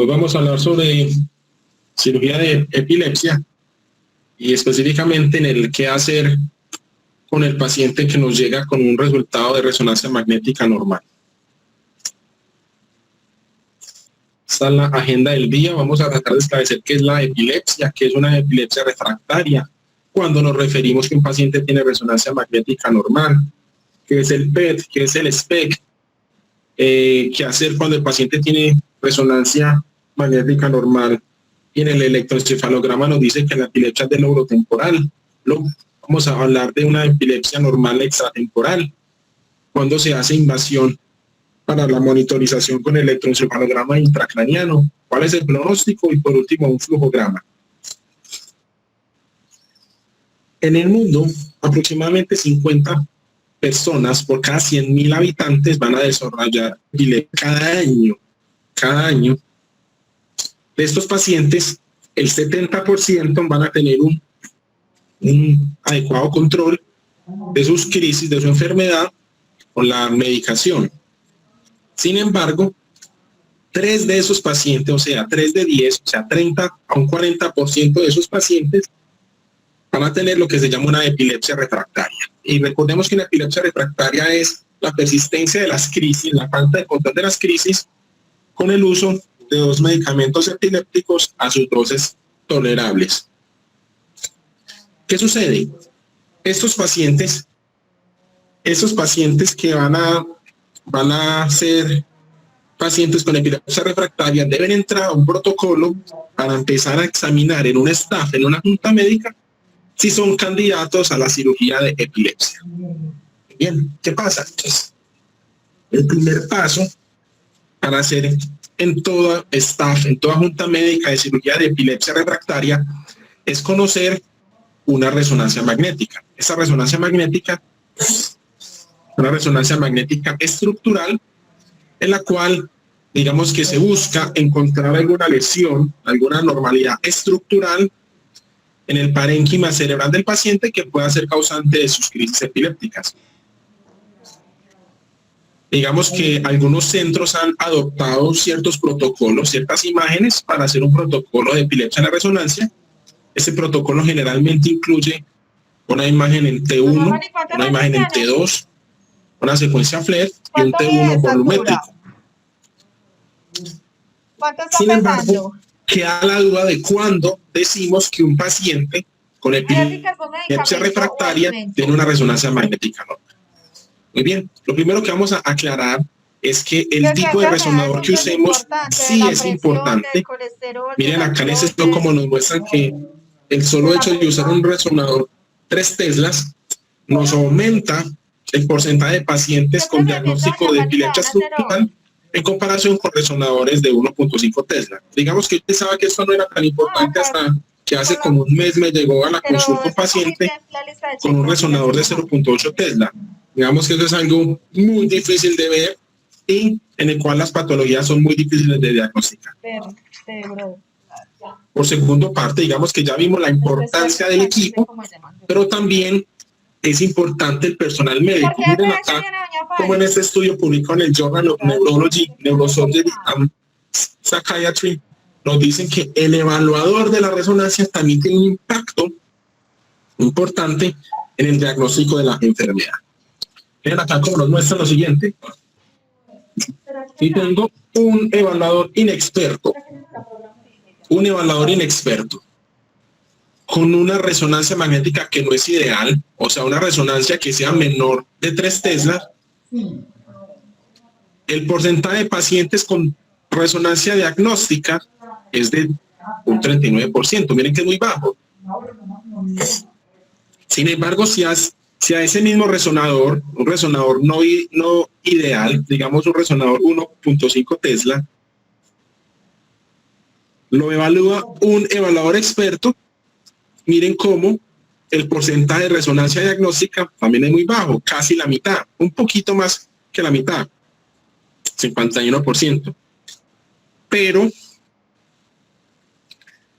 Hoy vamos a hablar sobre cirugía de epilepsia y específicamente en el qué hacer con el paciente que nos llega con un resultado de resonancia magnética normal. Esta es la agenda del día. Vamos a tratar de esclarecer qué es la epilepsia, qué es una epilepsia refractaria, cuando nos referimos que un paciente tiene resonancia magnética normal, qué es el PET, qué es el SPECT, qué hacer cuando el paciente tiene resonancia magnética normal y en el electroencefalograma nos dice que la epilepsia es de lóbulo temporal. Vamos a hablar de una epilepsia normal extratemporal, cuando se hace invasión para la monitorización con el electroencefalograma intracraniano, cuál es el pronóstico y por último un flujograma. En el mundo, aproximadamente 50 personas por cada 100.000 habitantes van a desarrollar epilepsia cada año. De estos pacientes, el 70% van a tener un adecuado control de sus crisis, de su enfermedad, con la medicación. Sin embargo, 3 de esos pacientes, o sea, 3 de 10, o sea, 30 a un 40% de esos pacientes van a tener lo que se llama una epilepsia refractaria. Y recordemos que una epilepsia refractaria es la persistencia de las crisis, la falta de control de las crisis con el uso de 2 medicamentos epilépticos a sus dosis tolerables. ¿Qué sucede? Estos pacientes que van a ser pacientes con epilepsia refractaria deben entrar a un protocolo para empezar a examinar en un staff, en una junta médica, si son candidatos a la cirugía de epilepsia. Bien, ¿qué pasa? Entonces, el primer paso para hacer en toda staff, en toda junta médica de cirugía de epilepsia refractaria, es conocer una resonancia magnética. Esa resonancia magnética es una resonancia magnética estructural en la cual, digamos que se busca encontrar alguna lesión, alguna anormalidad estructural en el parénquima cerebral del paciente que pueda ser causante de sus crisis epilépticas. Digamos que algunos centros han adoptado ciertos protocolos, ciertas imágenes para hacer un protocolo de epilepsia en la resonancia. Ese protocolo generalmente incluye una imagen en T1, una imagen en T2, una secuencia FLAIR y un T1 volumétrico. Sin embargo, queda la duda de cuándo decimos que un paciente con epilepsia refractaria tiene una resonancia magnética normal. Muy bien, lo primero que vamos a aclarar es que el tipo de resonador que usemos sí es importante. Miren acá en ese estudio como nos muestran que el solo hecho de usar un resonador 3 teslas nos aumenta el porcentaje de pacientes con diagnóstico de epilepsia estructural en comparación con resonadores de 1.5 tesla. Digamos que yo pensaba que esto no era tan importante hasta que hace como un mes me llegó a la consulta un paciente con un resonador de 0.8 tesla. Digamos que eso es algo muy difícil de ver y en el cual las patologías son muy difíciles de diagnosticar. Por segundo parte, digamos que ya vimos la importancia del equipo, pero también es importante el personal médico. Miren acá, como en este estudio publicado en el Journal of Neurology, Neurosurgery and Psychiatry, nos dicen que el evaluador de la resonancia también tiene un impacto importante en el diagnóstico de la enfermedad. Miren acá como nos muestra lo siguiente. Y tengo un evaluador inexperto con una resonancia magnética que no es ideal, o sea, una resonancia que sea menor de 3 teslas. El porcentaje de pacientes con resonancia diagnóstica es de un 39%. Miren que es muy bajo. Sin embargo, si a ese mismo resonador, un resonador no ideal, digamos un resonador 1.5 tesla, lo evalúa un evaluador experto, miren cómo el porcentaje de resonancia diagnóstica también es muy bajo, casi la mitad, un poquito más que la mitad, 51%. Pero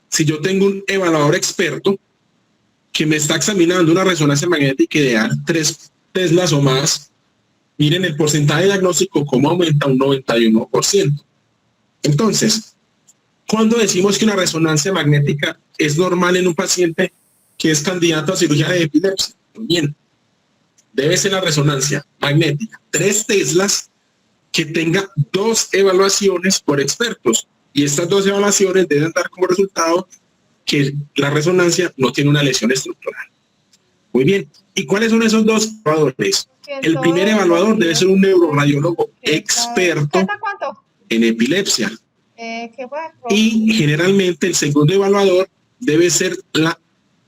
si yo tengo un evaluador experto que me está examinando una resonancia magnética ideal, 3 teslas o más, miren el porcentaje diagnóstico cómo aumenta un 91%. Entonces, ¿Cuándo decimos que una resonancia magnética es normal en un paciente que es candidato a cirugía de epilepsia? Bien, debe ser la resonancia magnética 3 teslas que tenga 2 evaluaciones por expertos. Y estas 2 evaluaciones deben dar como resultado que la resonancia no tiene una lesión estructural. Muy bien. ¿Y cuáles son esos 2 evaluadores? El primer evaluador debe ser un neuroradiólogo experto en epilepsia. Y generalmente el segundo evaluador debe ser la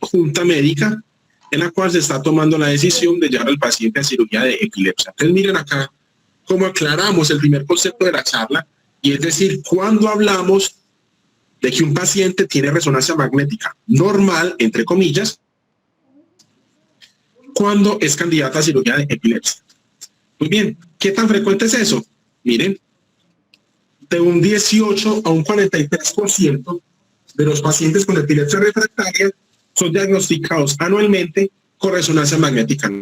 junta médica en la cual se está tomando la decisión de llevar al paciente a cirugía de epilepsia. Entonces miren acá cómo aclaramos el primer concepto de la charla, y es decir, cuando hablamos de que un paciente tiene resonancia magnética normal, entre comillas, cuando es candidato a cirugía de epilepsia. Muy bien, ¿qué tan frecuente es eso? Miren, de un 18 a un 43% de los pacientes con epilepsia refractaria son diagnosticados anualmente con resonancia magnética.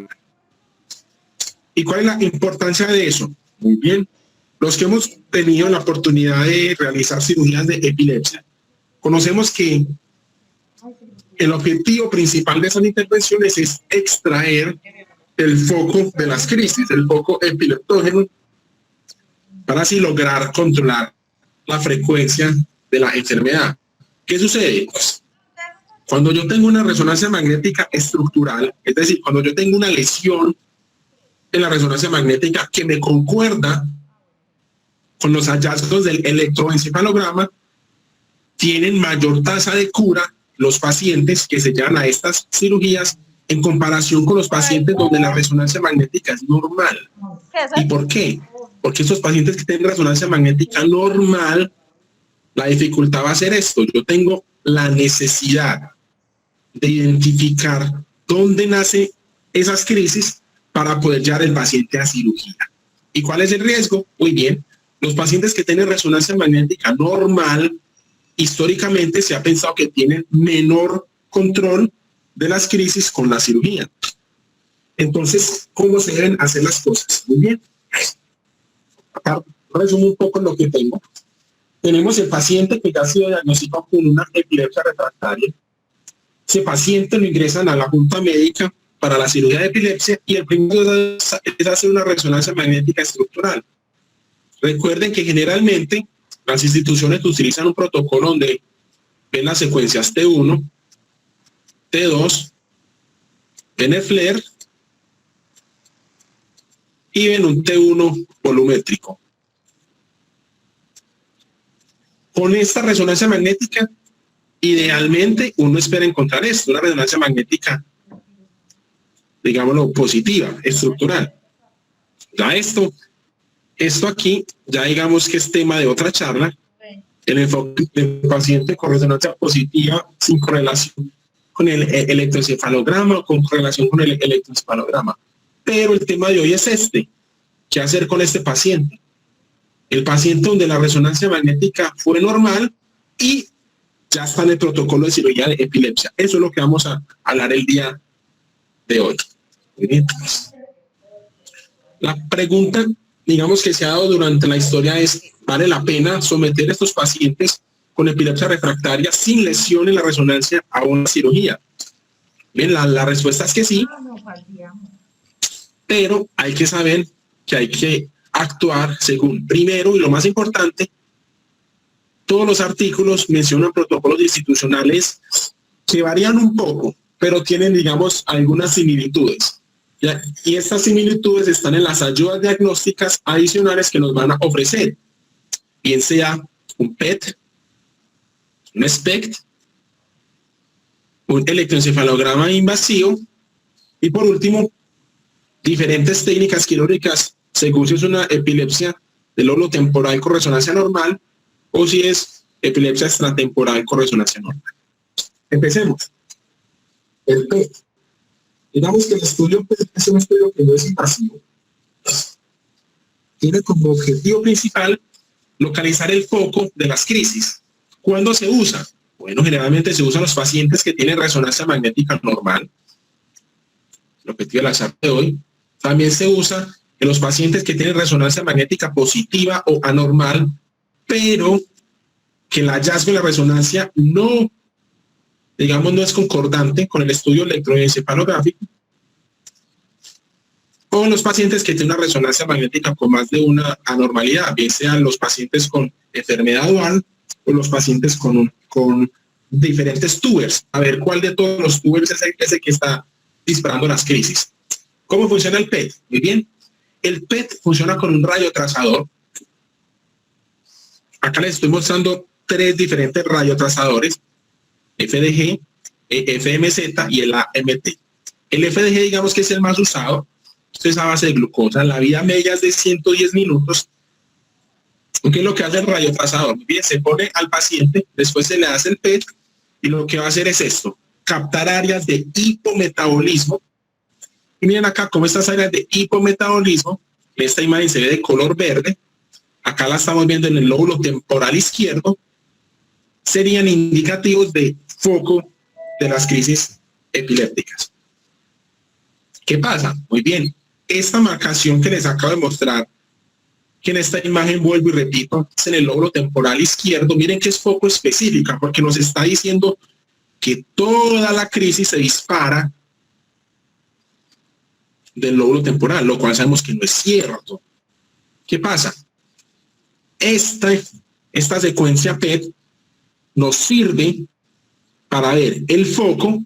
¿Y cuál es la importancia de eso? Muy bien, los que hemos tenido la oportunidad de realizar cirugías de epilepsia, conocemos que el objetivo principal de esas intervenciones es extraer el foco de las crisis, el foco epileptógeno, para así lograr controlar la frecuencia de la enfermedad. ¿Qué sucede? Pues, cuando yo tengo una resonancia magnética estructural, es decir, cuando yo tengo una lesión en la resonancia magnética que me concuerda con los hallazgos del electroencefalograma, tienen mayor tasa de cura los pacientes que se llevan a estas cirugías en comparación con los pacientes donde la resonancia magnética es normal. ¿Y por qué? Porque estos pacientes que tienen resonancia magnética normal, la dificultad va a ser esto. Yo tengo la necesidad de identificar dónde nacen esas crisis para poder llevar el paciente a cirugía. ¿Y cuál es el riesgo? Muy bien, los pacientes que tienen resonancia magnética normal, históricamente se ha pensado que tienen menor control de las crisis con la cirugía. Entonces, ¿cómo se deben hacer las cosas? Muy bien. Acá resumo un poco lo que tengo. Tenemos el paciente que ya ha sido diagnosticado con una epilepsia refractaria. Ese paciente lo ingresan a la junta médica para la cirugía de epilepsia y el primero es hacer una resonancia magnética estructural. Recuerden que generalmente las instituciones utilizan un protocolo donde ven las secuencias T1, T2, ven el FLAIR y ven un T1 volumétrico. Con esta resonancia magnética, idealmente uno espera encontrar esto, una resonancia magnética, digámoslo, positiva, estructural. Ya esto aquí, ya digamos que es tema de otra charla, el enfoque del paciente con resonancia positiva sin correlación con el electroencefalograma o con correlación con el electroencefalograma. Pero el tema de hoy es este, ¿qué hacer con este paciente? El paciente donde la resonancia magnética fue normal y ya está en el protocolo de cirugía de epilepsia. Eso es lo que vamos a hablar el día de hoy. Muy bien. La pregunta, digamos, que se ha dado durante la historia es, ¿vale la pena someter a estos pacientes con epilepsia refractaria sin lesión en la resonancia a una cirugía? Bien, la respuesta es que sí, pero hay que saber que hay que actuar según, primero y lo más importante, todos los artículos mencionan protocolos institucionales que varían un poco, pero tienen, digamos, algunas similitudes. ¿Ya? Y estas similitudes están en las ayudas diagnósticas adicionales que nos van a ofrecer, bien sea un PET, un SPECT, un electroencefalograma invasivo y por último, diferentes técnicas quirúrgicas según si es una epilepsia del lóbulo temporal con resonancia normal o si es epilepsia extratemporal con resonancia normal. Empecemos. El PET. Digamos que el estudio PET es un estudio que no es invasivo. Tiene como objetivo principal localizar el foco de las crisis. ¿Cuándo se usa? Bueno, generalmente se usa en los pacientes que tienen resonancia magnética normal. El objetivo de la charla de hoy. También se usa en los pacientes que tienen resonancia magnética positiva o anormal, pero que el hallazgo de la resonancia no es concordante con el estudio electroencefalográfico, o en los pacientes que tienen una resonancia magnética con más de una anormalidad, bien sean los pacientes con enfermedad dual o los pacientes con diferentes tubers. A ver cuál de todos los tubers es el que está disparando las crisis. ¿Cómo funciona el PET? Muy bien. El PET funciona con un radiotrazador. Acá les estoy mostrando 3 diferentes radiotrazadores: FDG, FMZ y el AMT. El FDG, digamos que es el más usado. Esto es a base de glucosa. La vida media es de 110 minutos. ¿Qué es lo que hace el radiotrazador? Muy bien, se pone al paciente, después se le hace el PET y lo que va a hacer es esto: captar áreas de hipometabolismo. Y miren acá cómo estas áreas de hipometabolismo, esta imagen se ve de color verde, acá la estamos viendo en el lóbulo temporal izquierdo, serían indicativos de foco de las crisis epilépticas. ¿Qué pasa? Muy bien, esta marcación que les acabo de mostrar, que en esta imagen vuelvo y repito, es en el lóbulo temporal izquierdo. Miren que es foco específica, porque nos está diciendo que toda la crisis se dispara del lóbulo temporal, lo cual sabemos que no es cierto. ¿Qué pasa? Esta secuencia PET nos sirve para ver el foco,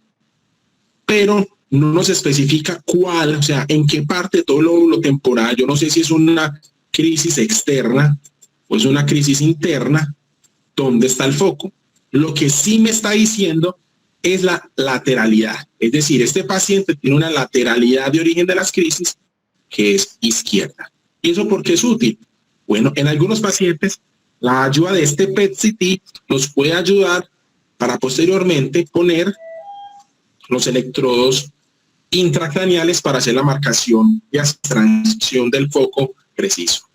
pero no nos especifica cuál, o sea, en qué parte de todo el lóbulo temporal. Yo no sé si es una crisis externa o es una crisis interna. ¿Dónde está el foco? Lo que sí me está diciendo es la lateralidad. Es decir, este paciente tiene una lateralidad de origen de las crisis que es izquierda. ¿Y eso por qué es útil? Bueno, en algunos pacientes la ayuda de este PET-CT nos puede ayudar para posteriormente poner los electrodos intracraneales para hacer la marcación y extracción del foco preciso.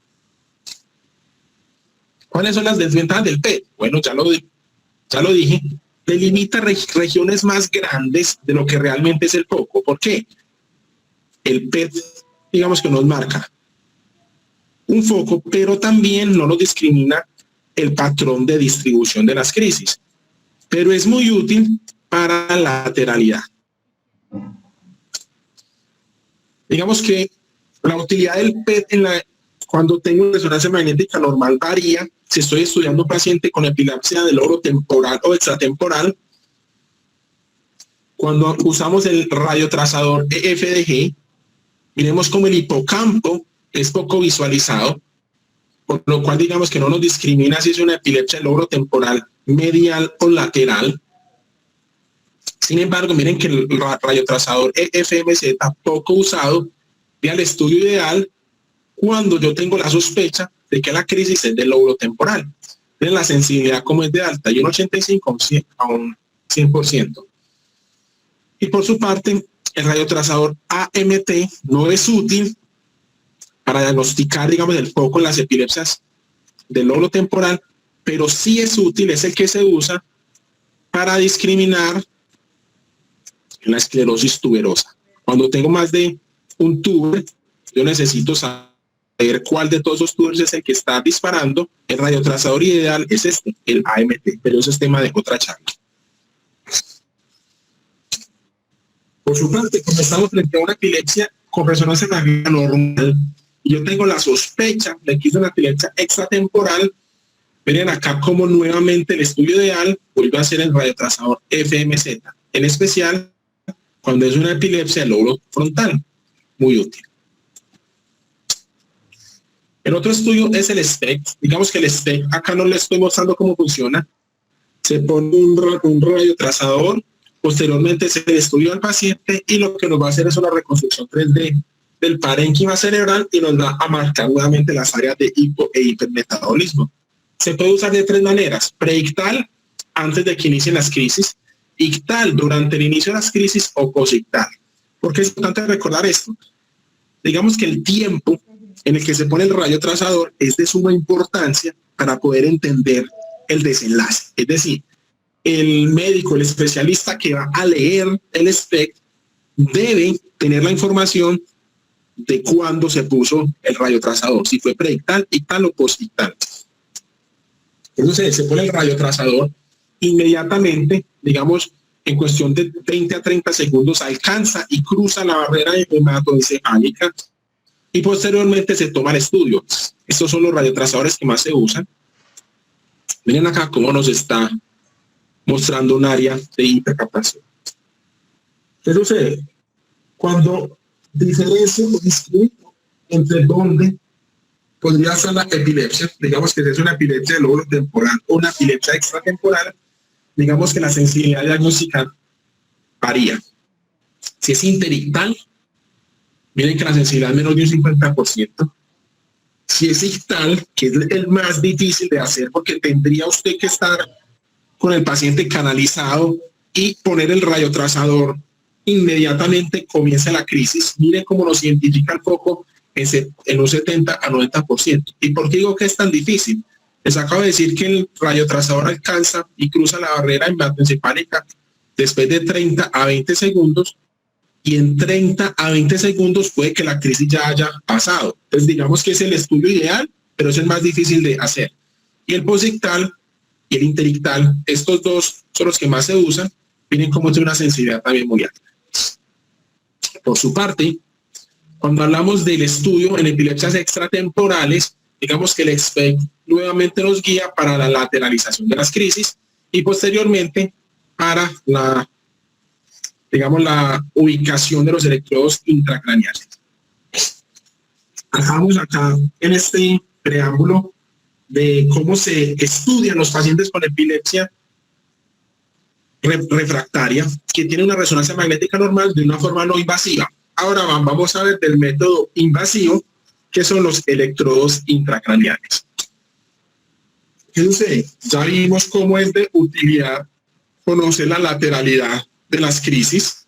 ¿Cuáles son las desventajas del PET? Bueno, ya lo dije, delimita regiones más grandes de lo que realmente es el foco. ¿Por qué? El PET, digamos que nos marca un foco, pero también no nos discrimina el patrón de distribución de las crisis, pero es muy útil para la lateralidad. Digamos que la utilidad del PET cuando tengo resonancia magnética normal varía. Si estoy estudiando un paciente con epilepsia del lóbulo temporal o extratemporal, cuando usamos el radiotrazador FDG, miremos como el hipocampo es poco visualizado, por lo cual digamos que no nos discrimina si es una epilepsia del lóbulo temporal medial o lateral. Sin embargo, miren que el radiotrazador FMZ, poco usado, ve al estudio ideal cuando yo tengo la sospecha de que la crisis es del lóbulo temporal. Miren la sensibilidad como es de alta, y un 85 a un 100%. Y por su parte, el radiotrazador AMT no es útil para diagnosticar, digamos, el foco en las epilepsias del lóbulo temporal, pero sí es útil, es el que se usa para discriminar la esclerosis tuberosa. Cuando tengo más de un tuber, yo necesito saber cuál de todos esos tubers es el que está disparando. El radiotrazador ideal es este, el AMT, pero eso es tema de otra charla. Por su parte, como estamos frente a una epilepsia con resonancia magnética normal, y yo tengo la sospecha de que es una epilepsia extratemporal, miren acá como nuevamente el estudio ideal vuelve a ser el radiotrazador FMZ, en especial cuando es una epilepsia del lóbulo frontal, muy útil. El otro estudio es el SPECT. Digamos que el SPECT, acá no les estoy mostrando cómo funciona. Se pone un radiotrazador, posteriormente se le estudia al paciente y lo que nos va a hacer es una reconstrucción 3D del parénquima cerebral y nos va a marcar nuevamente las áreas de hipo e hipermetabolismo. Se puede usar de 3 maneras: preictal, antes de que inicien las crisis; ictal, durante el inicio de las crisis; o posictal. ¿Por qué es importante recordar esto? Digamos que el tiempo en el que se pone el radiotrazador es de suma importancia para poder entender el desenlace. Es decir, el médico, el especialista que va a leer el SPECT debe tener la información de cuándo se puso el radiotrazador, si fue preictal, ictal o posictal. Entonces se pone el radiotrazador, inmediatamente, digamos, en cuestión de 20 a 30 segundos, alcanza y cruza la barrera hematoencefálica y posteriormente se toma el estudio. Estos son los radiotrazadores que más se usan. Miren acá cómo nos está mostrando un área de hipercaptación. ¿Qué sucede? Cuando diferencio o discrimino entre dónde podría ser la epilepsia, digamos que es una epilepsia del lóbulo temporal o una epilepsia extratemporal, digamos que la sensibilidad diagnóstica varía. Si es interictal, miren que la sensibilidad es menos de un 50%. Si es ictal, que es el más difícil de hacer porque tendría usted que estar con el paciente canalizado y poner el radiotrazador, inmediatamente comienza la crisis. Miren cómo nos identifica el foco en un 70 a 90%. ¿Y por qué digo que es tan difícil? Les acabo de decir que el radiotrazador alcanza y cruza la barrera hematoencefálica después de 30 a 20 segundos y en 30 a 20 segundos puede que la crisis ya haya pasado. Entonces digamos que es el estudio ideal, pero es el más difícil de hacer. Y el posictal y el interictal, estos dos son los que más se usan. Miren cómo es una sensibilidad también muy alta. Por su parte, cuando hablamos del estudio en epilepsias extratemporales, digamos que el SPECT nuevamente nos guía para la lateralización de las crisis y posteriormente para la ubicación de los electrodos intracraneales. Acabamos acá en este preámbulo de cómo se estudian los pacientes con epilepsia refractaria que tiene una resonancia magnética normal de una forma no invasiva. Ahora vamos a ver del método invasivo, que son los electrodos intracraneales. ¿Qué sucede? Ya vimos cómo es de utilidad conocer la lateralidad de las crisis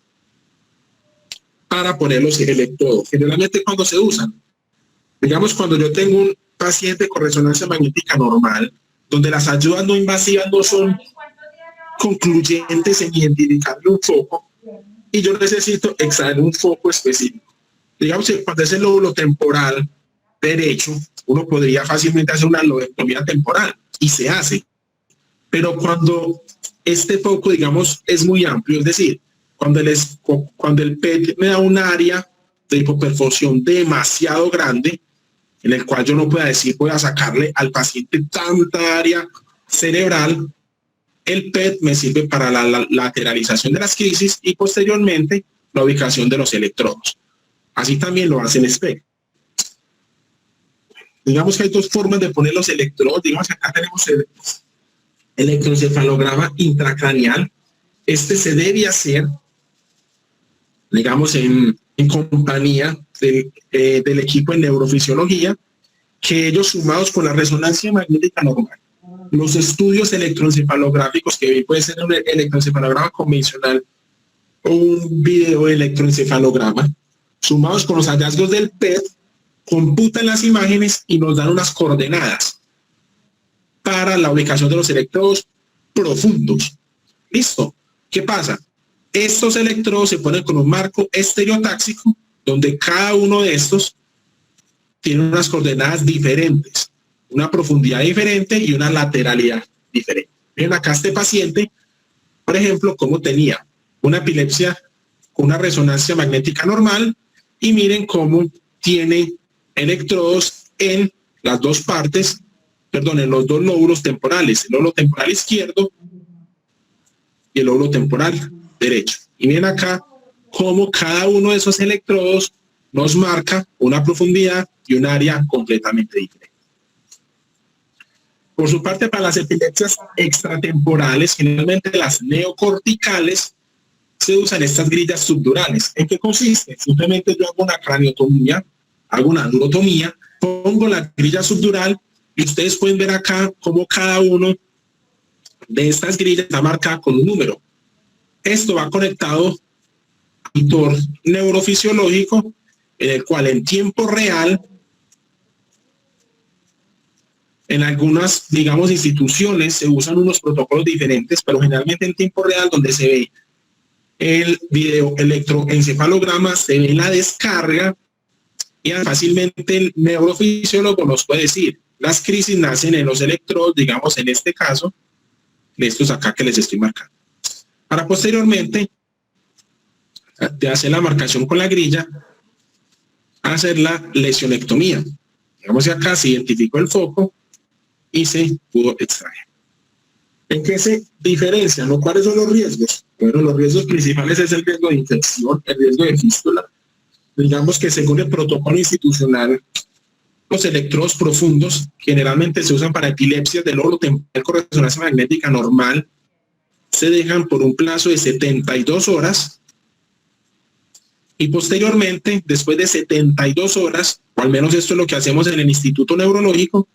para poner los electrodos. Generalmente cuando se usan, digamos cuando yo tengo un paciente con resonancia magnética normal, donde las ayudas no invasivas no son concluyentes en identificarle un foco, y yo necesito extraer un foco específico. Digamos que cuando es el lóbulo temporal derecho, uno podría fácilmente hacer una lobectomía temporal, y se hace. Pero cuando este foco, digamos, es muy amplio, es decir, cuando el PET me da un área de hipoperfusión demasiado grande, en el cual yo no pueda decir, voy a sacarle al paciente tanta área cerebral, el PET me sirve para la lateralización de las crisis y posteriormente la ubicación de los electrodos. Así también lo hace el SPECT. Digamos que hay dos formas de poner los electrodos. Digamos que acá tenemos el electroencefalograma intracraneal. Este se debe hacer, digamos, en compañía del equipo en neurofisiología, que ellos sumados con la resonancia magnética normal, los estudios electroencefalográficos, que puede ser un electroencefalograma convencional o un video electroencefalograma, sumados con los hallazgos del PET, computan las imágenes y nos dan unas coordenadas para la ubicación de los electrodos profundos. ¿Listo? ¿Qué pasa? Estos electrodos se ponen con un marco estereotáxico donde cada uno de estos tiene unas coordenadas diferentes, una profundidad diferente y una lateralidad diferente. Miren acá este paciente, por ejemplo, cómo tenía una epilepsia con una resonancia magnética normal y miren cómo tiene electrodos en las dos partes, perdón, en los dos lóbulos temporales, el lóbulo temporal izquierdo y el lóbulo temporal derecho. Y miren acá cómo cada uno de esos electrodos nos marca una profundidad y un área completamente diferente. Por su parte, para las epilepsias extratemporales, generalmente las neocorticales, se usan estas grillas subdurales. ¿En qué consiste? Simplemente yo hago una craniotomía, hago una neurotomía, pongo la grilla subdural y ustedes pueden ver acá cómo cada uno de estas grillas está marcada con un número. Esto va conectado a un monitor neurofisiológico en el cual en tiempo real, en algunas, digamos, instituciones se usan unos protocolos diferentes, pero generalmente en tiempo real donde se ve el video electroencefalograma, se ve la descarga y fácilmente el neurofisiólogo nos puede decir, Las crisis nacen en los electrodos, digamos en este caso, de estos acá que les estoy marcando. Para posteriormente, de hacer la marcación con la grilla, hacer la lesionectomía. Digamos que acá se identificó el foco y se pudo extraer. ¿En qué se diferencian? ¿No? ¿Cuáles son los riesgos? Bueno, los riesgos principales es el riesgo de infección, el riesgo de fístula. Digamos que según el protocolo institucional, los electrodos profundos generalmente se usan para epilepsias del lóbulo temporal con resonancia magnética normal. Se dejan por un plazo de 72 horas y posteriormente, después de 72 horas, o al menos esto es lo que hacemos en el Instituto Neurológico,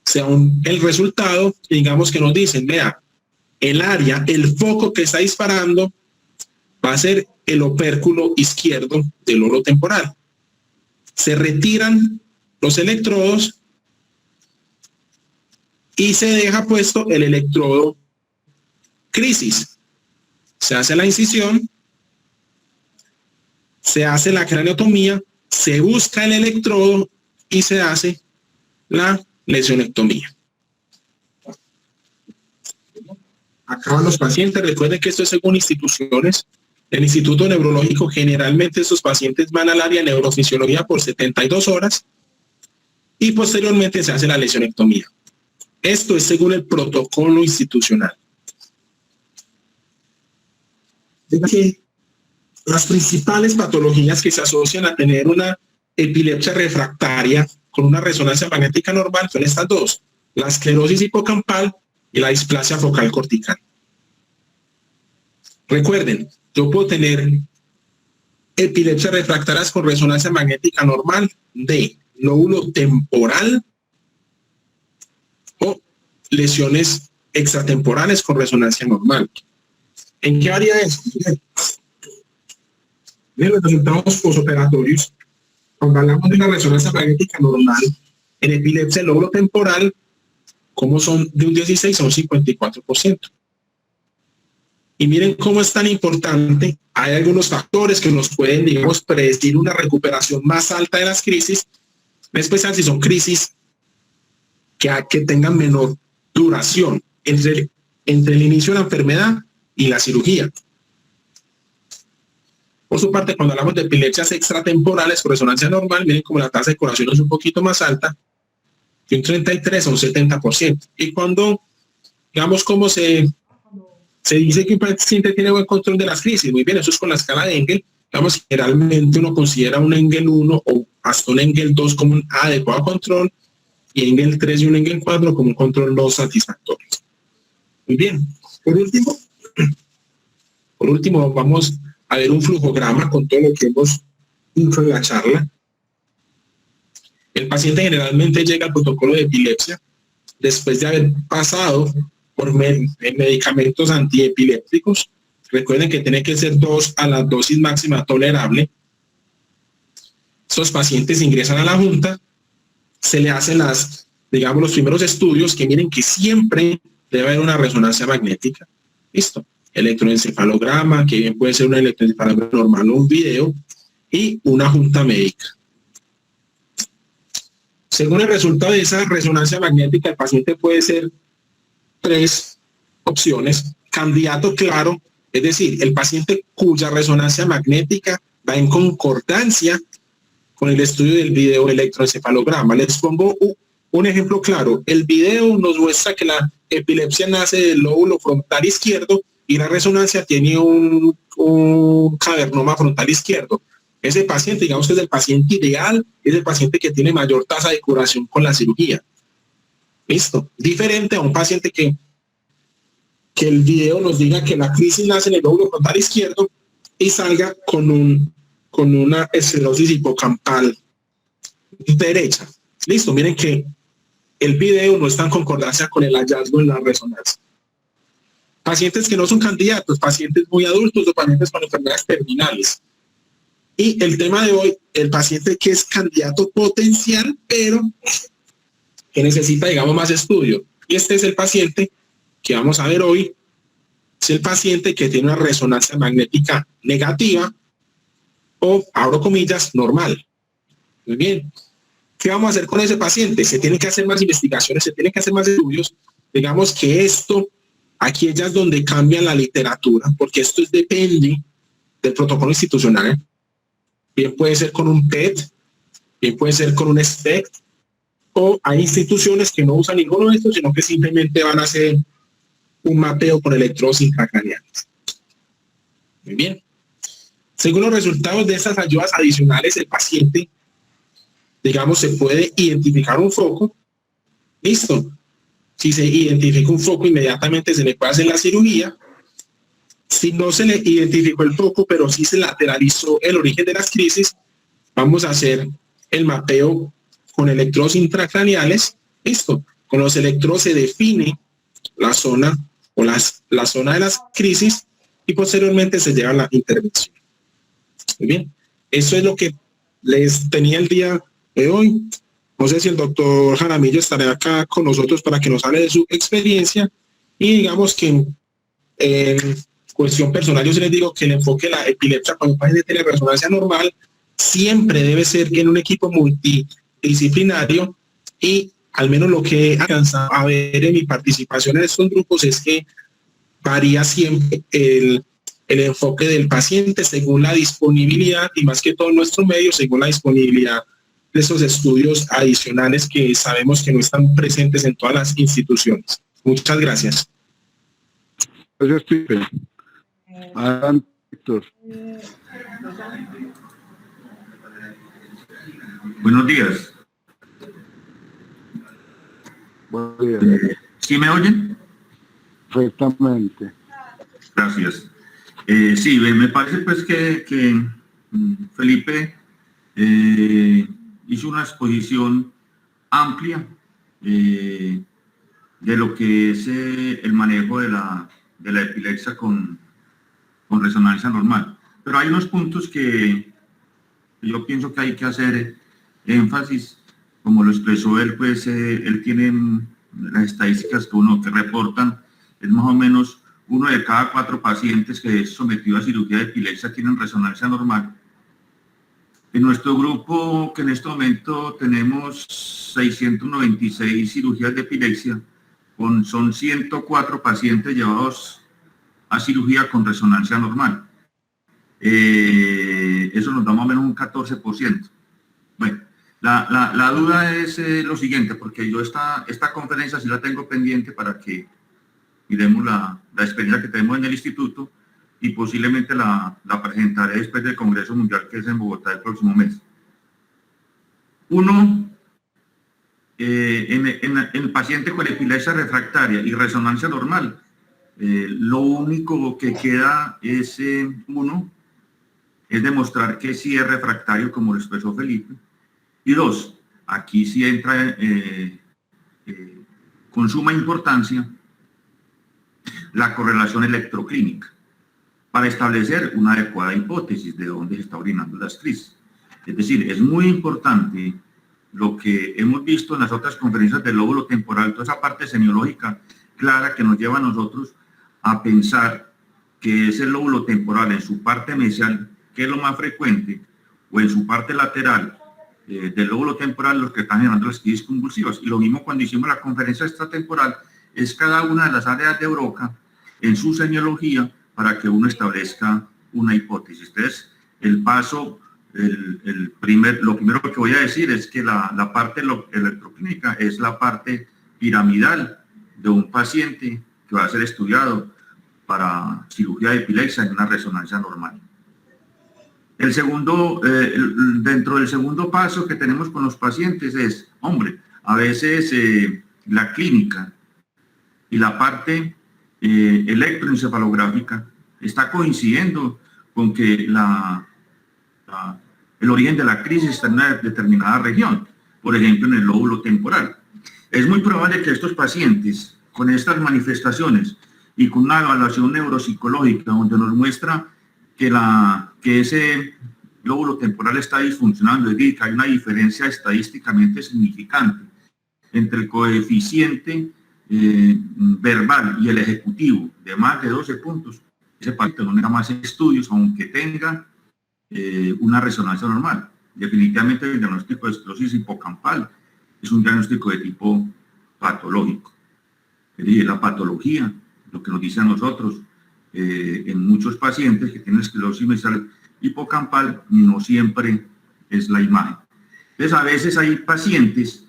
según el resultado, digamos que nos dicen, vea, el área, el foco que está disparando va a ser el opérculo izquierdo del lóbulo temporal. Se retiran los electrodos y se deja puesto el electrodo crisis. Se hace la incisión, se hace la craneotomía, se busca el electrodo y se hace la lesionectomía. Acaban los pacientes. Recuerden que esto es según instituciones. El Instituto Neurológico, generalmente estos pacientes van al área de neurofisiología por 72 horas y posteriormente se hace la lesionectomía. Esto es según el protocolo institucional. Las principales patologías que se asocian a tener una epilepsia refractaria con una resonancia magnética normal son estas dos: la esclerosis hipocampal y la displasia focal cortical. Recuerden, yo puedo tener epilepsia refractarias con resonancia magnética normal de lóbulo temporal o lesiones extratemporales con resonancia normal. ¿En qué varía eso? Miren los resultados posoperatorios. Cuando hablamos de una resonancia magnética normal en epilepsia del lóbulo temporal, como son de un 16 a un 54%. Y miren cómo es tan importante. Hay algunos factores que nos pueden, digamos, predecir una recuperación más alta de las crisis, en especial si son crisis que tengan menor duración entre el inicio de la enfermedad y la cirugía. Por su parte, cuando hablamos de epilepsias extratemporales con resonancia normal, miren como la tasa de curación es un poquito más alta, de un 33 a un 70%. Y cuando, digamos, como se dice que un paciente tiene buen control de las crisis, muy bien, eso es con la escala de Engel. Digamos, generalmente uno considera un Engel 1 o hasta un Engel 2 como un adecuado control y Engel 3 y un Engel 4 como un control no satisfactorio. Muy bien. Por último, vamos a ver un flujograma con todo lo que hemos dicho en la charla. El paciente generalmente llega al protocolo de epilepsia después de haber pasado por medicamentos antiepilépticos. Recuerden que tiene que ser 2 a la dosis máxima tolerable. Estos pacientes ingresan a la junta, se le hacen los primeros estudios, que miren que siempre debe haber una resonancia magnética. Listo. Electroencefalograma, que bien puede ser un electroencefalograma normal o un video, y una junta médica. Según el resultado de esa resonancia magnética, el paciente puede ser 3 opciones. Candidato claro, es decir, el paciente cuya resonancia magnética va en concordancia con el estudio del video electroencefalograma. Les pongo un ejemplo claro. El video nos muestra que la epilepsia nace del lóbulo frontal izquierdo y la resonancia tiene un cavernoma frontal izquierdo. Ese paciente, digamos que es el paciente ideal, es el paciente que tiene mayor tasa de curación con la cirugía. ¿Listo? Diferente a un paciente que el video nos diga que la crisis nace en el lóbulo frontal izquierdo y salga con una esclerosis hipocampal derecha. Listo, miren que el video no está en concordancia con el hallazgo en la resonancia. Pacientes que no son candidatos, pacientes muy adultos o pacientes con enfermedades terminales. Y el tema de hoy, el paciente que es candidato potencial, pero que necesita, digamos, más estudio. Y este es el paciente que vamos a ver hoy. Es el paciente que tiene una resonancia magnética negativa o, abro comillas, normal. Muy bien. ¿Qué vamos a hacer con ese paciente? Se tienen que hacer más investigaciones, se tienen que hacer más estudios. Digamos que esto, aquí ya es donde cambia la literatura, porque esto depende del protocolo institucional, ¿eh? Bien puede ser con un PET, bien puede ser con un SPECT, o hay instituciones que no usan ninguno de estos, sino que simplemente van a hacer un mapeo con electrodos intracraneales. Muy bien. Según los resultados de estas ayudas adicionales, el paciente, digamos, se puede identificar un foco. Listo. Si se identifica un foco, inmediatamente se le puede hacer la cirugía. Si no se le identificó el foco, pero sí se lateralizó el origen de las crisis, vamos a hacer el mapeo con electrodos intracraneales. Listo. Con los electrodos se define la zona o la zona de las crisis y posteriormente se lleva la intervención. Muy bien. Eso es lo que les tenía el día de hoy. No sé si el doctor Jaramillo estará acá con nosotros para que nos hable de su experiencia y digamos que en cuestión personal yo sí les digo que el enfoque de la epilepsia cuando un paciente tiene resonancia normal siempre debe ser en un equipo multidisciplinario y al menos lo que he alcanzado a ver en mi participación en estos grupos es que varía siempre el enfoque del paciente según la disponibilidad y más que todo en nuestro medio según la disponibilidad de esos estudios adicionales que sabemos que no están presentes en todas las instituciones. Muchas gracias. Gracias, Pipe. Adelante, Víctor. Buenos días. Buenos días. ¿Sí me oyen? Perfectamente. Gracias. Sí, me parece pues que Felipe hizo una exposición amplia de lo que es el manejo de la epilepsia con resonancia normal. Pero hay unos puntos que yo pienso que hay que hacer énfasis, como lo expresó él, pues él tiene las estadísticas que reportan, es más o menos 1 de cada 4 pacientes que es sometido a cirugía de epilepsia tienen resonancia normal. En nuestro grupo, que en este momento tenemos 696 cirugías de epilepsia, son 104 pacientes llevados a cirugía con resonancia normal. Eso nos da más o menos un 14%. Bueno, la duda es lo siguiente, porque yo esta conferencia sí la tengo pendiente para que miremos la experiencia que tenemos en el instituto y posiblemente la presentaré después del Congreso Mundial que es en Bogotá el próximo mes. Uno, en el paciente con epilepsia refractaria y resonancia normal, lo único que queda es, uno, es demostrar que sí es refractario, como lo expresó Felipe, y dos, aquí sí entra con suma importancia la correlación electroclínica para establecer una adecuada hipótesis de dónde se está orinando las crisis. Es decir, es muy importante lo que hemos visto en las otras conferencias del lóbulo temporal, toda esa parte semiológica clara que nos lleva a nosotros a pensar que es el lóbulo temporal en su parte mesial, que es lo más frecuente, o en su parte lateral del lóbulo temporal, los que están generando las crisis convulsivas. Y lo mismo cuando hicimos la conferencia extratemporal, es cada una de las áreas de Broca en su semiología para que uno establezca una hipótesis. Entonces, el paso, lo primero que voy a decir es que la parte electroclínica es la parte piramidal de un paciente que va a ser estudiado para cirugía de epilepsia en una resonancia normal. El segundo, dentro del segundo paso que tenemos con los pacientes es, hombre, a veces la clínica y la parte electroencefalográfica está coincidiendo con que el origen de la crisis está en una determinada región, por ejemplo en el lóbulo temporal. Es muy probable que estos pacientes con estas manifestaciones y con una evaluación neuropsicológica donde nos muestra que ese lóbulo temporal está disfuncionando, es decir, que hay una diferencia estadísticamente significante entre el coeficiente verbal y el ejecutivo de más de 12 puntos, ese paciente no necesita más estudios, aunque tenga una resonancia normal. definitivamente el diagnóstico de esclerosis hipocampal es un diagnóstico de tipo patológico. Es decir, la patología, lo que nos dice a nosotros, en muchos pacientes que tienen esclerosis mesial hipocampal, no siempre es la imagen. Entonces, a veces hay pacientes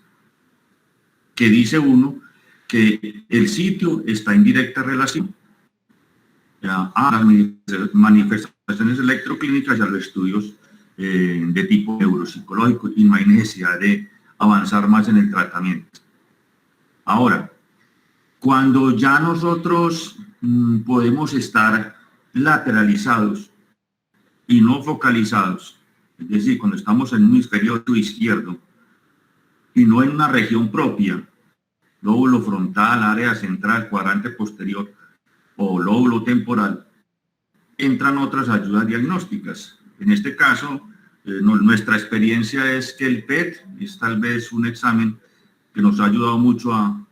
que dice uno que el sitio está en directa relación a las manifestaciones electroclínicas y a los estudios de tipo neuropsicológico, y no hay necesidad de avanzar más en el tratamiento. Ahora, cuando ya nosotros podemos estar lateralizados y no focalizados, es decir, cuando estamos en un hemisferio izquierdo y no en una región propia, lóbulo frontal, área central, cuadrante posterior o lóbulo temporal, entran otras ayudas diagnósticas. En este caso, nuestra experiencia es que el PET es tal vez un examen que nos ha ayudado mucho a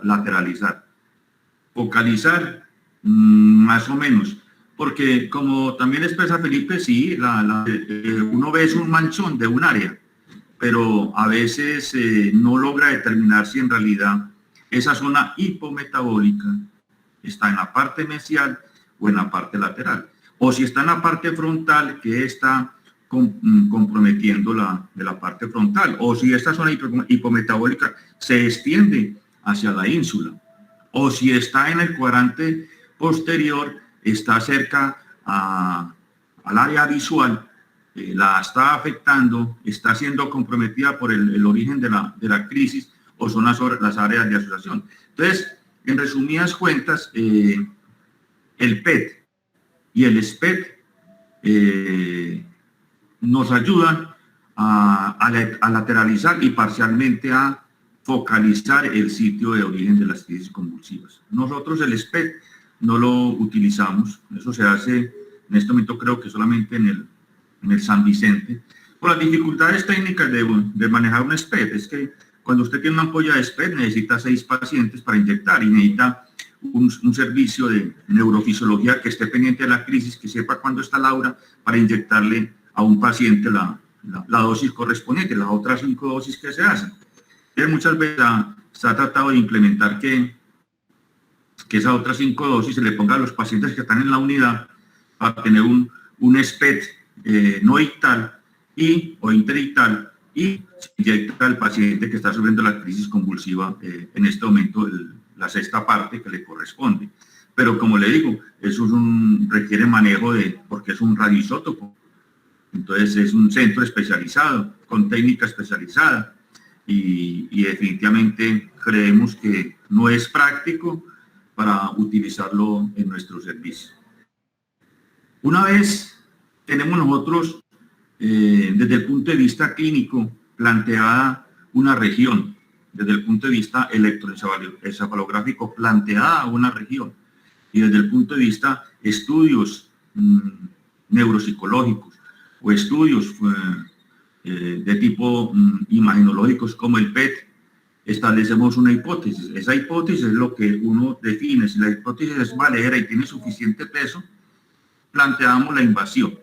lateralizar. Focalizar, más o menos, porque como también expresa Felipe, sí, uno ve un manchón de un área, pero a veces no logra determinar si en realidad esa zona hipometabólica está en la parte mesial o en la parte lateral, o si está en la parte frontal, que está comprometiendo de la parte frontal, o si esta zona hipometabólica se extiende hacia la ínsula, o si está en el cuadrante posterior, está cerca al área visual, la está afectando, está siendo comprometida por el origen de la crisis, o son las áreas de asociación. Entonces, en resumidas cuentas, el PET y el SPET nos ayudan a lateralizar y parcialmente a focalizar el sitio de origen de las crisis convulsivas. Nosotros el SPET no lo utilizamos, eso se hace en este momento creo que solamente en el San Vicente, por las dificultades técnicas de manejar un SPET. Es que cuando usted tiene una ampolla de SPET necesita 6 pacientes para inyectar y necesita un servicio de neurofisiología que esté pendiente de la crisis, que sepa cuándo está Laura para inyectarle a un paciente la dosis correspondiente, las otras 5 dosis que se hacen. Muchas veces se ha tratado de implementar que esas otras 5 dosis se le ponga a los pacientes que están en la unidad para tener un SPET no ictal o interictal, y se inyecta al paciente que está sufriendo la crisis convulsiva en este momento la 6ª parte que le corresponde. Pero como le digo, eso requiere manejo porque es un radioisótopo. Entonces es un centro especializado, con técnica especializada, y definitivamente creemos que no es práctico para utilizarlo en nuestro servicio. Una vez tenemos nosotros, desde el punto de vista clínico, planteada una región, desde el punto de vista electroencefalográfico, planteada una región, y desde el punto de vista estudios neuropsicológicos o estudios de tipo imagenológicos como el PET, establecemos una hipótesis. Esa hipótesis es lo que uno define. Si la hipótesis es valedera y tiene suficiente peso, planteamos la invasión.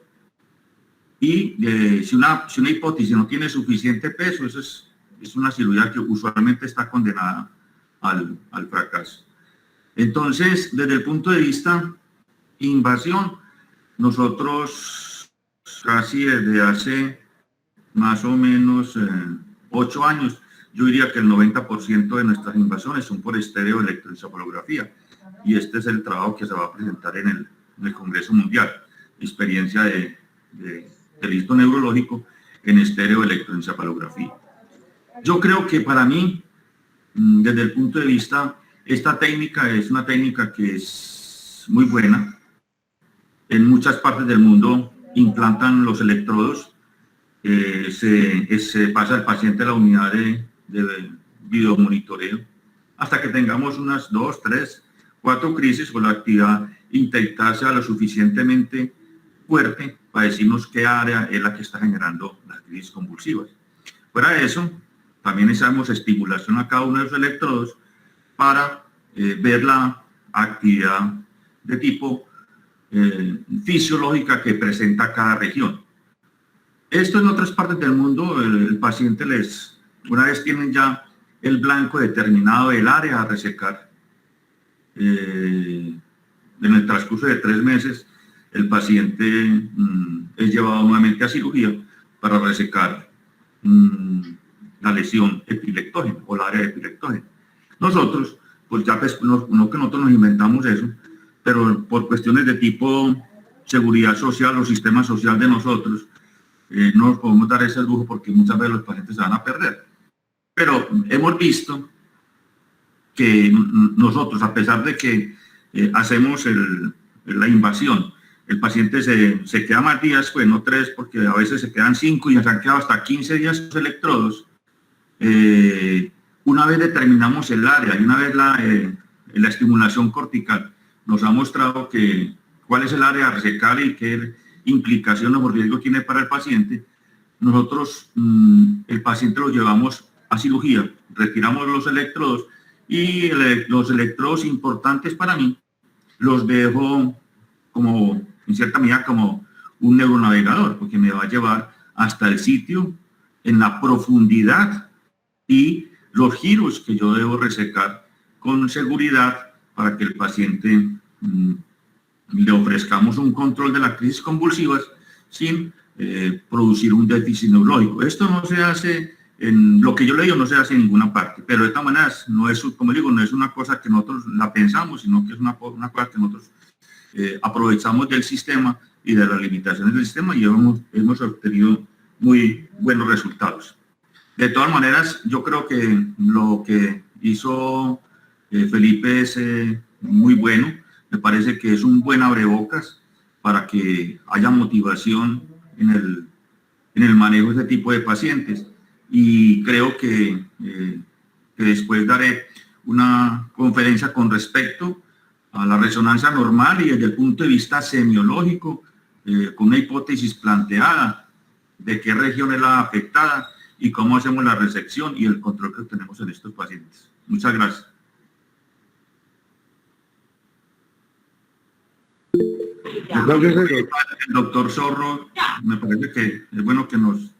Y si una hipótesis no tiene suficiente peso, eso es una cirugía que usualmente está condenada al fracaso. Entonces, desde el punto de vista invasión, nosotros casi desde hace más o menos 8 años, yo diría que el 90% de nuestras invasiones son por estereoelectroencefalografía, y este es el trabajo que se va a presentar en el Congreso Mundial, experiencia del histo neurológico en estereoelectroencefalografía. Yo creo que para mí, desde el punto de vista, esta técnica es una técnica que es muy buena. En muchas partes del mundo implantan los electrodos, se pasa al paciente a la unidad de videomonitoreo hasta que tengamos unas 2, 3, 4 crisis o la actividad intelectual sea lo suficientemente fuerte para decirnos qué área es la que está generando las crisis convulsivas. Fuera de eso, también hacemos estimulación a cada uno de los electrodos para ver la actividad de tipo fisiológica que presenta cada región. Esto en otras partes del mundo, el paciente una vez tienen ya el blanco determinado del área a resecar, en el transcurso de 3 meses, el paciente es llevado nuevamente a cirugía para resecar la lesión epilectógena o la área epilectógena. Nosotros, pues ya pues, no que nosotros nos inventamos eso, pero por cuestiones de tipo seguridad social o sistema social de nosotros, no nos podemos dar ese lujo porque muchas veces los pacientes se van a perder. Pero hemos visto que nosotros, a pesar de que hacemos la invasión, el paciente se queda más días, pues no 3, porque a veces se quedan 5 y se han quedado hasta 15 días los electrodos. Una vez determinamos el área y una vez la estimulación cortical nos ha mostrado cuál es el área a resecar y qué implicaciones o riesgo tiene para el paciente, nosotros el paciente lo llevamos a cirugía, retiramos los electrodos y los electrodos importantes para mí los dejo como, en cierta medida, como un neuronavegador, porque me va a llevar hasta el sitio en la profundidad y los giros que yo debo resecar con seguridad para que el paciente le ofrezcamos un control de las crisis convulsivas sin producir un déficit neurológico. Esto no se hace, en lo que yo le digo, no se hace en ninguna parte, pero de esta manera no es, como digo, no es una cosa que nosotros la pensamos, sino que es una cosa que nosotros aprovechamos del sistema y de las limitaciones del sistema y hemos obtenido muy buenos resultados. De todas maneras, yo creo que lo que hizo Felipe es muy bueno. Me parece que es un buen abrebocas para que haya motivación en el manejo de este tipo de pacientes. Y creo que después daré una conferencia con respecto a la resonancia normal y desde el punto de vista semiológico, con una hipótesis planteada de qué región es la afectada y cómo hacemos la resección y el control que tenemos en estos pacientes. Muchas gracias. El doctor Zorro, me parece que es bueno que nos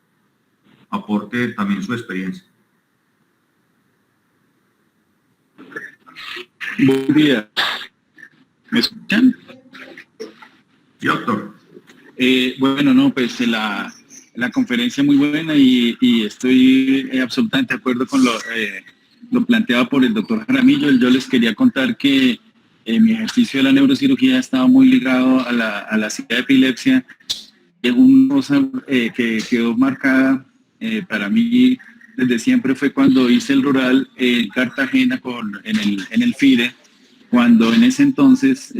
aporte también su experiencia. Buen día. ¿Me escuchan? Sí, doctor. Bueno, no, pues la conferencia muy buena y estoy absolutamente de acuerdo con lo planteado por el doctor Jaramillo. Yo les quería contar que mi ejercicio de la neurocirugía estaba muy ligado a la cirugía de epilepsia. Es una cosa que quedó marcada para mí desde siempre fue cuando hice el rural en Cartagena en el FIDE, cuando en ese entonces,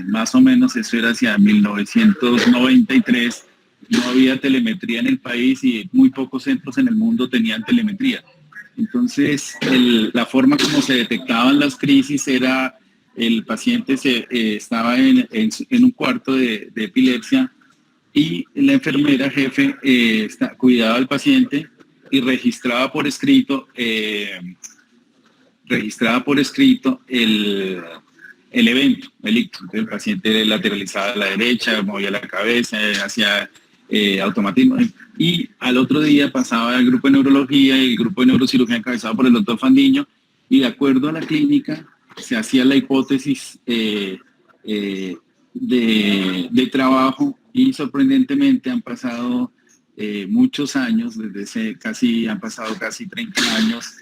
más o menos eso era hacia 1993, no había telemetría en el país y muy pocos centros en el mundo tenían telemetría. Entonces, la forma como se detectaban las crisis era el paciente estaba en un cuarto de epilepsia y la enfermera jefe cuidaba al paciente y registraba por escrito el evento, el ictus. El paciente lateralizaba a la derecha, movía la cabeza, hacía automatismo. Y al otro día pasaba el grupo de neurología y el grupo de neurocirugía encabezado por el doctor Fandiño, y de acuerdo a la clínica se hacía la hipótesis de trabajo, y sorprendentemente han pasado muchos años, han pasado casi 30 años,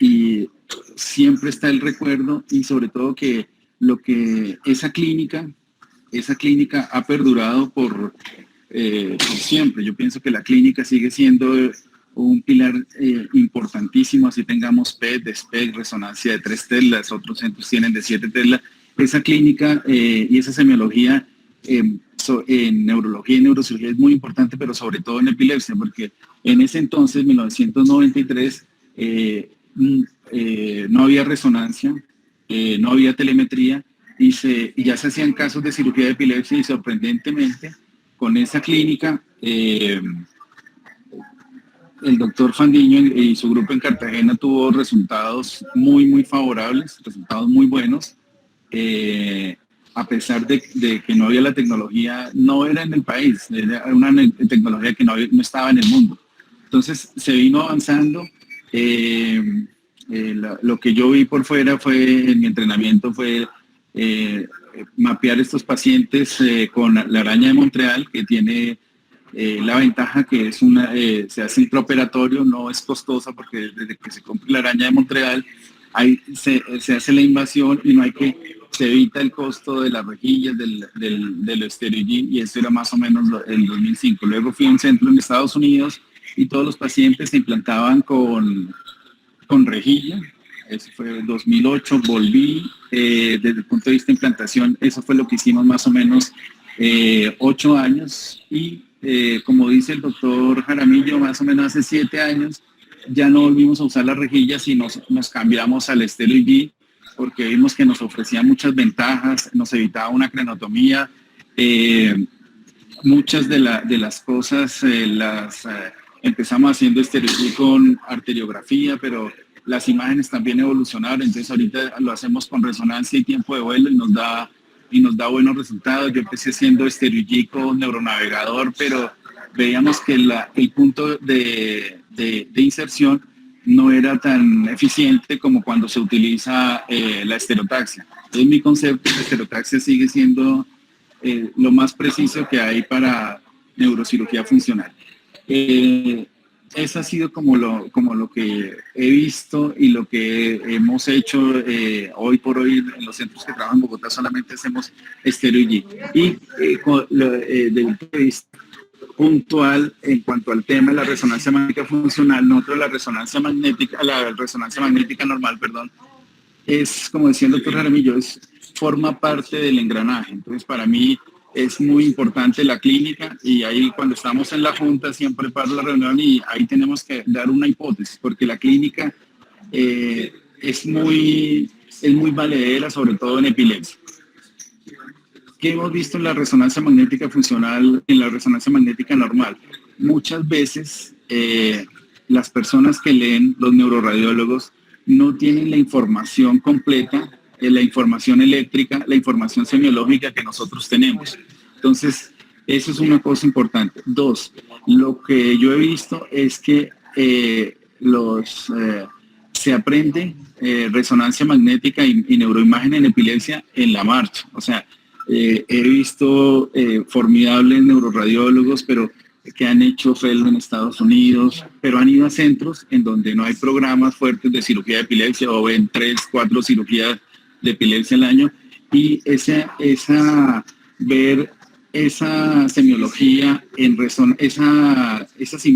y siempre está el recuerdo, y sobre todo que esa clínica ha perdurado por siempre. Yo pienso que la clínica sigue siendo un pilar importantísimo, así tengamos PET, SPEC, resonancia de 3 telas, otros centros tienen de 7 telas. Esa clínica y esa semiología en neurología y neurocirugía es muy importante, pero sobre todo en epilepsia, porque en ese entonces, 1993, no había resonancia, no había telemetría, y ya se hacían casos de cirugía de epilepsia, y sorprendentemente con esa clínica el doctor Fandiño y su grupo en Cartagena tuvo resultados muy favorables, resultados muy buenos, a pesar de que no había la tecnología, no era en el país, era una tecnología que no estaba en el mundo. Entonces se vino avanzando. Lo que yo vi por fuera en mi entrenamiento fue mapear estos pacientes con la araña de Montreal, que tiene la ventaja que se hace intraoperatorio, no es costosa, porque desde que se compra la araña de Montreal ahí se hace la invasión y se evita el costo de las rejillas, del esteroide, y eso era más o menos en 2005. Luego fui a un centro en Estados Unidos y todos los pacientes se implantaban con rejilla. Eso fue en 2008, volví desde el punto de vista de implantación, eso fue lo que hicimos más o menos 8 años, y como dice el doctor Jaramillo, más o menos hace 7 años ya no volvimos a usar las rejillas y nos cambiamos al esteroide, porque vimos que nos ofrecía muchas ventajas, nos evitaba una crenotomía, muchas de las cosas empezamos haciendo esteroide con arteriografía, pero las imágenes también evolucionaron, entonces ahorita lo hacemos con resonancia y tiempo de vuelo y nos da buenos resultados. Yo empecé haciendo esteroide con neuronavegador, pero veíamos que el punto de inserción no era tan eficiente como cuando se utiliza la esterotaxia. Entonces mi concepto de esterotaxia sigue siendo lo más preciso que hay para neurocirugía funcional. Eso ha sido como lo que he visto y lo que hemos hecho hoy por hoy en los centros que trabajan en Bogotá. Solamente hacemos esteroide. Y desde el punto de vista puntual, en cuanto al tema de la resonancia magnética funcional, nosotros la resonancia magnética normal, es, como decía el doctor Jaramillo, forma parte del engranaje. Entonces, para mí es muy importante la clínica, y ahí cuando estamos en la junta siempre paro la reunión y ahí tenemos que dar una hipótesis, porque la clínica es muy valedera, sobre todo en epilepsia. ¿Qué hemos visto en la resonancia magnética funcional, en la resonancia magnética normal? Muchas veces las personas que leen, los neuroradiólogos, no tienen la información completa, la información eléctrica, la información semiológica que nosotros tenemos. Entonces, eso es una cosa importante. 2, lo que yo he visto es que se aprende resonancia magnética y neuroimagen en epilepsia en la marcha. O sea, he visto formidables neuroradiólogos, pero que han hecho fellow en Estados Unidos, pero han ido a centros en donde no hay programas fuertes de cirugía de epilepsia, o ven 3, 4 cirugías de epilepsia al año, y ver esa semiología esas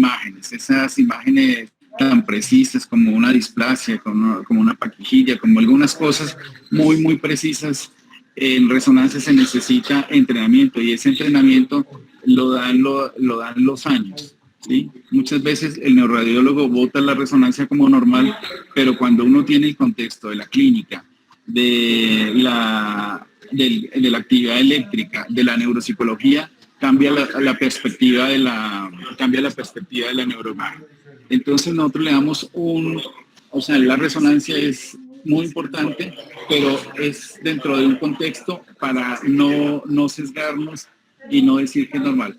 imágenes tan precisas como una displasia, como una paquijilla, como algunas cosas muy, muy precisas. En resonancia se necesita entrenamiento, y ese entrenamiento lo dan los años, ¿sí? Muchas veces el neuroradiólogo bota la resonancia como normal, pero cuando uno tiene el contexto de la clínica, de la actividad eléctrica, de la neuropsicología, cambia la perspectiva de la neuroimagen. Entonces nosotros le damos la resonancia es muy importante, pero es dentro de un contexto para no sesgarnos y no decir que es normal.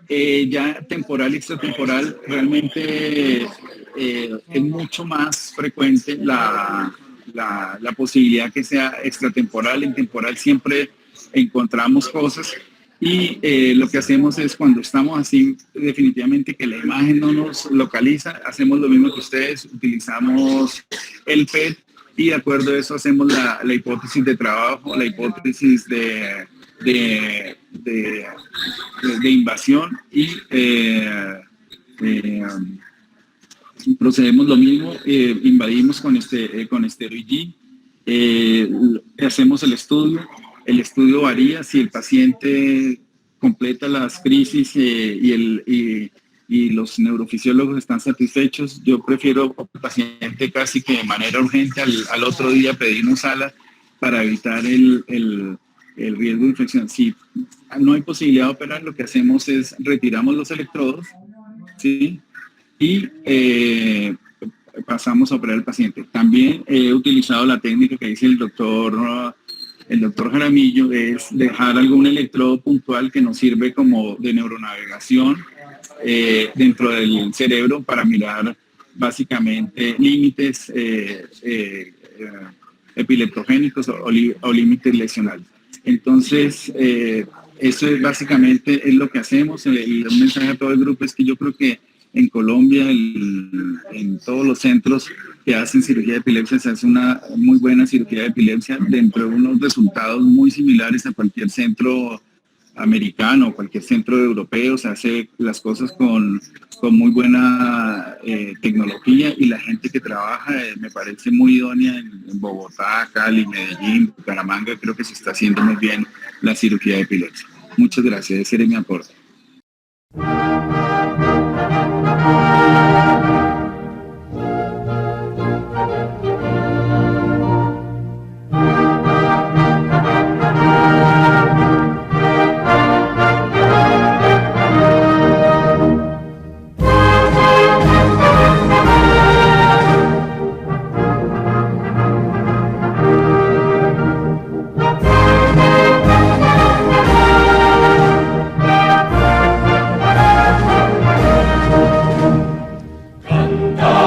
Ya temporal y extratemporal, realmente es mucho más frecuente la posibilidad que sea extratemporal. En temporal siempre encontramos cosas, y lo que hacemos es, cuando estamos así definitivamente que la imagen no nos localiza, hacemos lo mismo que ustedes, utilizamos el PET, y de acuerdo a eso hacemos la hipótesis de trabajo, la hipótesis de invasión, y procedemos lo mismo, invadimos con esteroide, hacemos el estudio varía si el paciente completa las crisis y los neurofisiólogos están satisfechos. Yo prefiero al paciente casi que de manera urgente al otro día pedir una sala para evitar el riesgo de infección. Si no hay posibilidad de operar, lo que hacemos es retiramos los electrodos, ¿sí? Y pasamos a operar al paciente. También he utilizado la técnica que dice el doctor el doctor Jaramillo es dejar algún electrodo puntual que nos sirve como de neuronavegación dentro del cerebro para mirar básicamente límites epileptogénicos o límites lesionales. Entonces, eso es básicamente es lo que hacemos. Y un mensaje a todo el grupo es que yo creo que en Colombia, en todos los centros que hacen cirugía de epilepsia, se hace una muy buena cirugía de epilepsia dentro de unos resultados muy similares a cualquier centro americano o cualquier centro europeo. Se hace las cosas con muy buena tecnología, y la gente que trabaja me parece muy idónea en Bogotá, Cali, Medellín, Bucaramanga. Creo que se está haciendo muy bien la cirugía de epilepsia. Muchas gracias, ese era mi aporte. Canta